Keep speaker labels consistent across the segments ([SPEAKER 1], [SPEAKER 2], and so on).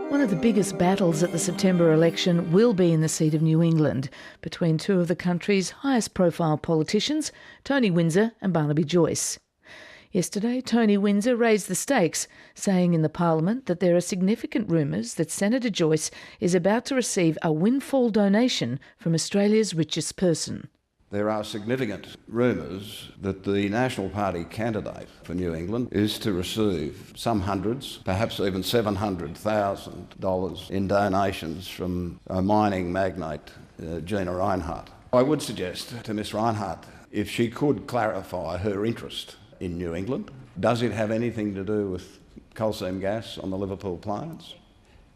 [SPEAKER 1] One of the biggest battles at the September election will be in the seat of New England, between two of the country's highest profile politicians, Tony Windsor and Barnaby Joyce. Yesterday, Tony Windsor raised the stakes, saying in the Parliament that there are significant rumours that Senator Joyce is about to receive a windfall donation from Australia's richest person.
[SPEAKER 2] There are significant rumours that the National Party candidate for New England is to receive some hundreds, perhaps even $700,000 in donations from a mining magnate, Gina Rinehart. I would suggest to Ms Rinehart, if she could clarify her interest in New England. Does it have anything to do with coal seam gas on the Liverpool Plains?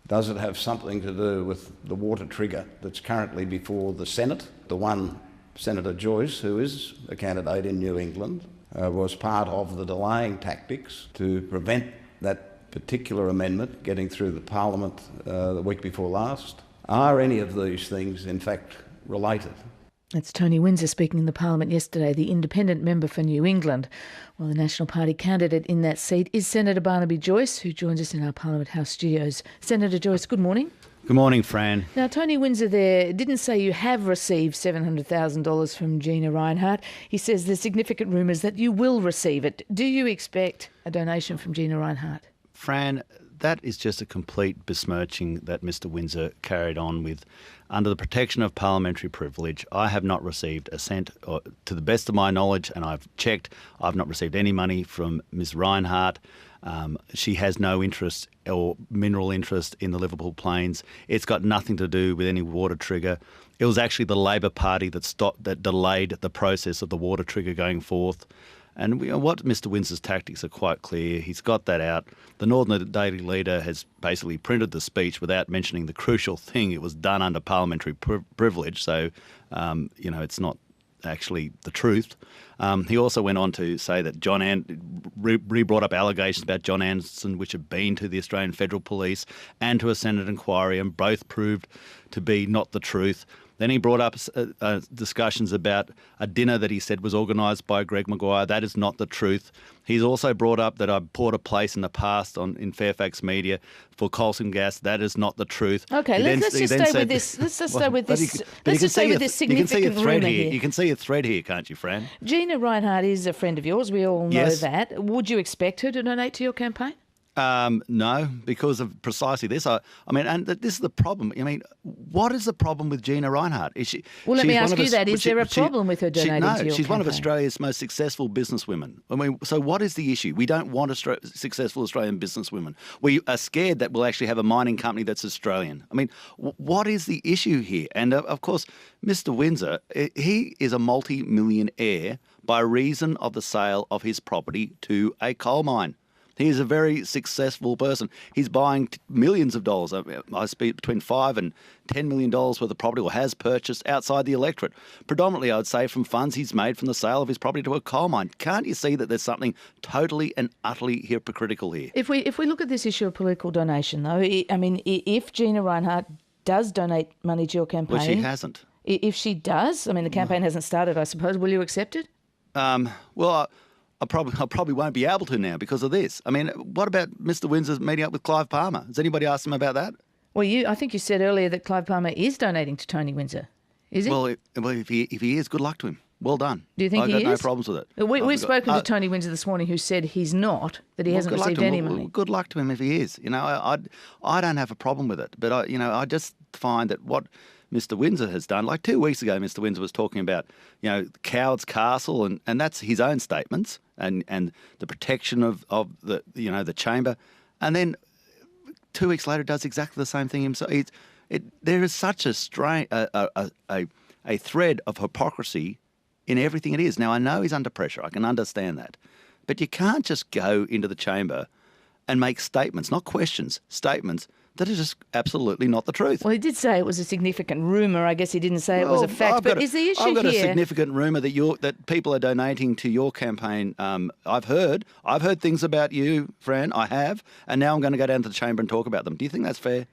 [SPEAKER 2] Does it have something to do with the water trigger that's currently before the Senate? The one Senator Joyce, who is a candidate in New England, was part of the delaying tactics to prevent that particular amendment getting through the Parliament the week before last. Are any of these things in fact related?
[SPEAKER 1] That's Tony Windsor speaking in the Parliament yesterday, the independent member for New England. Well, the National Party candidate in that seat is Senator Barnaby Joyce, who joins us in our Parliament House studios. Senator Joyce, good morning.
[SPEAKER 3] Good morning, Fran.
[SPEAKER 1] Now, Tony Windsor there didn't say you have received $700,000 from Gina Rinehart. He says there's significant rumours that you will receive it. Do you expect a donation from Gina Rinehart?
[SPEAKER 3] Fran, that is just a complete besmirching that Mr Windsor carried on with. Under the protection of parliamentary privilege, I have not received a cent, or, to the best of my knowledge, and I've checked, I've not received any money from Ms Rinehart. She has no interest or mineral interest in the Liverpool Plains. It's got nothing to do with any water trigger. It was actually the Labor Party that delayed the process of the water trigger going forth. And what Mr Windsor's tactics are quite clear. He's got that out. The Northern Daily Leader has basically printed the speech without mentioning the crucial thing. It was done under parliamentary privilege, so it's not actually the truth. He also went on to say that brought up allegations about John Anderson, which had been to the Australian Federal Police and to a Senate inquiry, and both proved to be not the truth. Then he brought up discussions about a dinner that he said was organised by Greg Maguire. That is not the truth. He's also brought up that I bought a place in the past in Fairfax Media for coal seam gas. That is not the truth.
[SPEAKER 1] Okay, let's just stay with this. Let's just stay with this. Let's just stay with this significant rumour here.
[SPEAKER 3] You can see a thread here, can't you, Fran?
[SPEAKER 1] Gina Rinehart is a friend of yours. We all know that. Would you expect her to donate to your campaign?
[SPEAKER 3] No, because of precisely this. And this is the problem. I mean, what is the problem with Gina Rinehart? Is she?
[SPEAKER 1] Well, let me ask you that. Is there a problem with her donating to your campaign?
[SPEAKER 3] She's one of Australia's most successful businesswomen. I mean, so what is the issue? We don't want successful Australian businesswomen. We are scared that we'll actually have a mining company that's Australian. I mean, what is the issue here? And of course, Mr Windsor, he is a multi-millionaire by reason of the sale of his property to a coal mine. He is a very successful person. He's buying millions of dollars. I speak between $5 and $10 million worth of property, or has purchased outside the electorate. Predominantly, I would say, from funds he's made from the sale of his property to a coal mine. Can't you see that there's something totally and utterly hypocritical here?
[SPEAKER 1] If we look at this issue of political donation, though, I mean, if Gina Rinehart does donate money to your campaign,
[SPEAKER 3] well, she hasn't.
[SPEAKER 1] If she does, I mean, the campaign hasn't started, I suppose. Will you accept it?
[SPEAKER 3] I probably won't be able to now because of this. I mean, what about Mr Windsor's meeting up with Clive Palmer? Has anybody asked him about that?
[SPEAKER 1] Well, I think you said earlier that Clive Palmer is donating to Tony Windsor. Is he?
[SPEAKER 3] Well, if he is, good luck to him. Well done.
[SPEAKER 1] Do you think he is?
[SPEAKER 3] I've got no problems with it.
[SPEAKER 1] We've spoken to Tony Windsor this morning, who said he's not, that he hasn't received any money.
[SPEAKER 3] Well, good luck to him if he is. I don't have a problem with it, but I just find that what Mr Windsor has done, like 2 weeks ago, Mr Windsor was talking about, Coward's Castle, and that's his own statements, and the protection of the chamber, and then 2 weeks later does exactly the same thing himself. There is such a thread of hypocrisy in everything it is. Now, I know he's under pressure. I can understand that. But you can't just go into the chamber and make statements, not questions, statements that are just absolutely not the truth.
[SPEAKER 1] Well, he did say it was a significant rumour. I guess he didn't say it was a fact. But is the issue here...
[SPEAKER 3] I've got a significant rumour that people are donating to your campaign. I've heard things about you, Fran. I have. And now I'm going to go down to the chamber and talk about them. Do you think that's fair?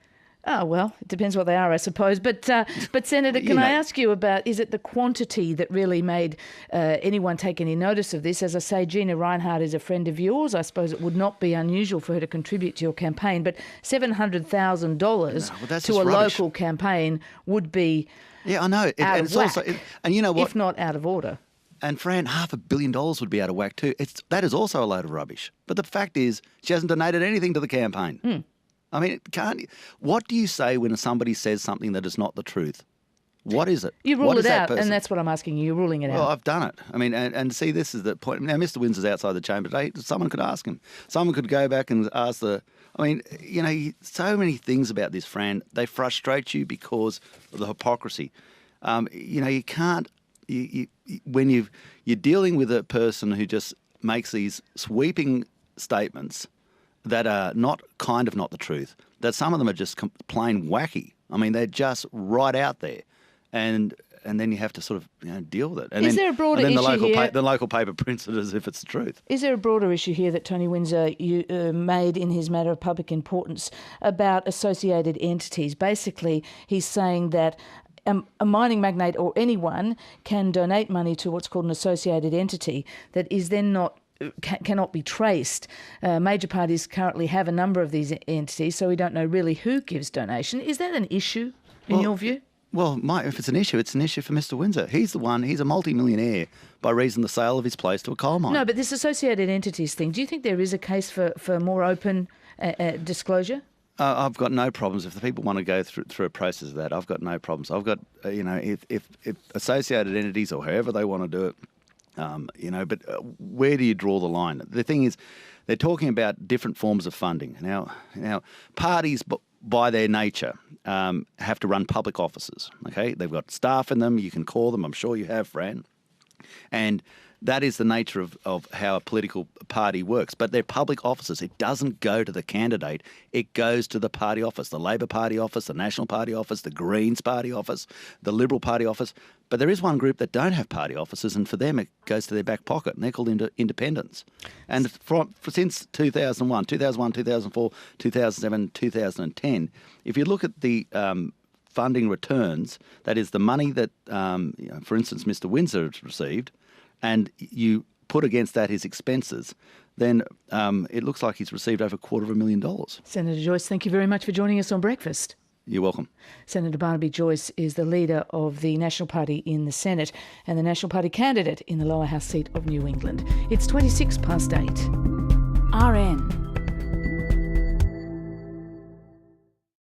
[SPEAKER 1] Oh, well, it depends what they are, I suppose. But Senator, can I ask you about, is it the quantity that really made anyone take any notice of this? As I say, Gina Rinehart is a friend of yours. I suppose it would not be unusual for her to contribute to your campaign, but $700,000 to a local campaign would be
[SPEAKER 3] I know.
[SPEAKER 1] out of whack,
[SPEAKER 3] and you know what?
[SPEAKER 1] if not out of order.
[SPEAKER 3] And Fran, $500 million would be out of whack too. That is also a load of rubbish. But the fact is, she hasn't donated anything to the campaign. I mean, what do you say when somebody says something that is not the truth? What is it?
[SPEAKER 1] You rule it out, and that's what I'm asking you. You're ruling it out.
[SPEAKER 3] Well, I've done it. I mean, and see, this is the point. Now, Mr. Windsor's outside the chamber today. Someone could ask him. Someone could go back and ask I mean, so many things about this, Fran, they frustrate you because of the hypocrisy. You can't, when you're dealing with a person who just makes these sweeping statements that are not the truth, that some of them are just plain wacky. I mean, they're just right out there. And then you have to sort of deal with it. And
[SPEAKER 1] there a broader issue here?
[SPEAKER 3] The local paper prints it as if it's the truth.
[SPEAKER 1] Is there a broader issue here that Tony Windsor made in his matter of public importance about associated entities? Basically, he's saying that a mining magnate or anyone can donate money to what's called an associated entity that is then cannot be traced. Major parties currently have a number of these entities, so we don't know really who gives donation. Is that an issue in your view?
[SPEAKER 3] Well, if it's an issue for Mr. Windsor. He's a multi-millionaire by reason of the sale of his place to a coal mine.
[SPEAKER 1] No, but this associated entities thing, do you think there is a case for more open disclosure?
[SPEAKER 3] I've got no problems. If the people want to go through a process of that, I've got no problems. I've got, if associated entities or however they want to do it, but where do you draw the line? The thing is, they're talking about different forms of funding. Now parties, by their nature, have to run public offices, okay? They've got staff in them. You can call them. I'm sure you have, Fran. And that is the nature of how a political party works. But they're public offices. It doesn't go to the candidate. It goes to the party office, the Labor Party office, the National Party office, the Greens Party office, the Liberal Party office. But there is one group that don't have party offices, and for them it goes to their back pocket, and they're called independents. And since 2001, 2004, 2007, 2010, if you look at the funding returns, that is the money that, for instance, Mr. Windsor has received, and you put against that his expenses, then it looks like he's received over $250,000.
[SPEAKER 1] Senator Joyce, thank you very much for joining us on Breakfast.
[SPEAKER 3] You're welcome.
[SPEAKER 1] Senator Barnaby Joyce is the leader of the National Party in the Senate and the National Party candidate in the lower house seat of New England. It's 8:26. RN